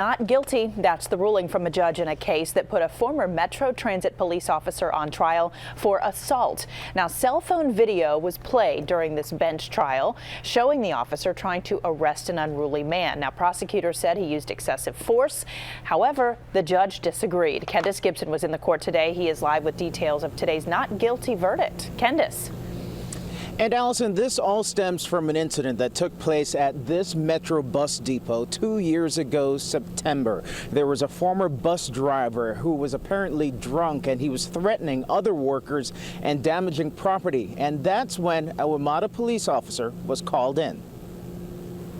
Not guilty. That's the ruling from a judge in a case that put a former Metro Transit police officer on trial for assault. Now, cell phone video was played during this bench trial showing the officer trying to arrest an unruly man. Now, prosecutors said he used excessive force. However, the judge disagreed. Kendis Gibson was in the court today. He is live with details of today's not guilty verdict. Kendis. And Allison, this all stems from an incident that took place at this Metro bus depot 2 years ago, September. There was a former bus driver who was apparently drunk, and he was threatening other workers and damaging property. And that's when a WMATA police officer was called in.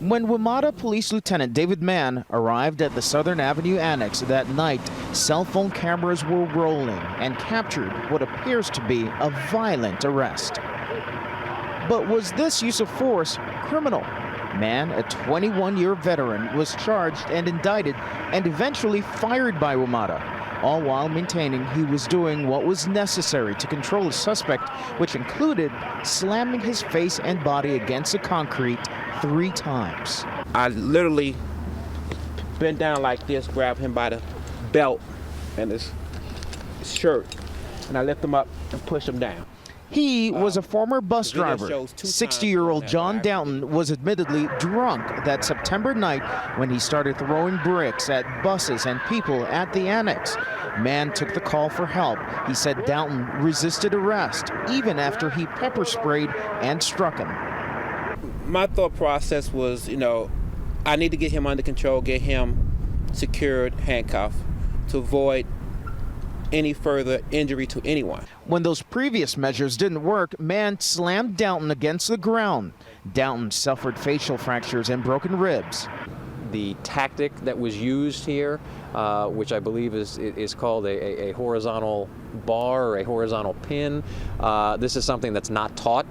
When WMATA Police Lieutenant David Mann arrived at the Southern Avenue Annex that night, cell phone cameras were rolling and captured what appears to be a violent arrest. But was this use of force criminal? Mann, a 21-year veteran, was charged and indicted and eventually fired by WMATA, all while maintaining he was doing what was necessary to control the suspect, which included slamming his face and body against the concrete 3 times. I literally bent down like this, grabbed him by the belt and his shirt, and I lift him up and push him down. He was a former bus driver. 60-year-old John Downton was admittedly drunk that September night when he started throwing bricks at buses and people at the annex. Mann took the call for help. He said Downton resisted arrest even after he pepper sprayed and struck him. My thought process was, I need to get him under control, get him secured, handcuffed, to avoid any further injury to anyone. When those previous measures didn't work, Mann slammed Downton against the ground. Downton suffered facial fractures and broken ribs. The tactic that was used here, which I believe is called a horizontal bar or a horizontal pin, this is something that's not taught,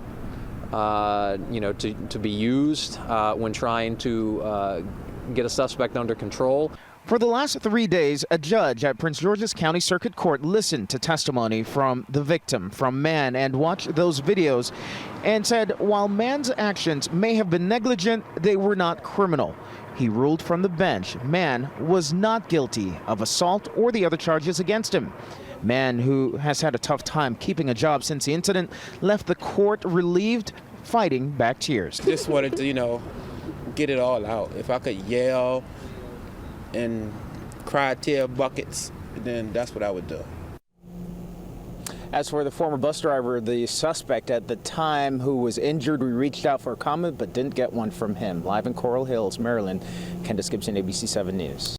to be used when trying to get a suspect under control. For the last 3 days, a judge at Prince George's County Circuit Court listened to testimony from the victim, from Mann, and watched those videos and said while Mann's actions may have been negligent, they were not criminal. He ruled from the bench Mann was not guilty of assault or the other charges against him. Mann, who has had a tough time keeping a job since the incident, left the court relieved, fighting back tears. Just wanted to, get it all out. If I could yell and cry tear buckets, then that's what I would do. As for the former bus driver, the suspect at the time who was injured, we reached out for a comment but didn't get one from him. Live in Coral Hills, Maryland, Kendis Gibson, ABC 7 News.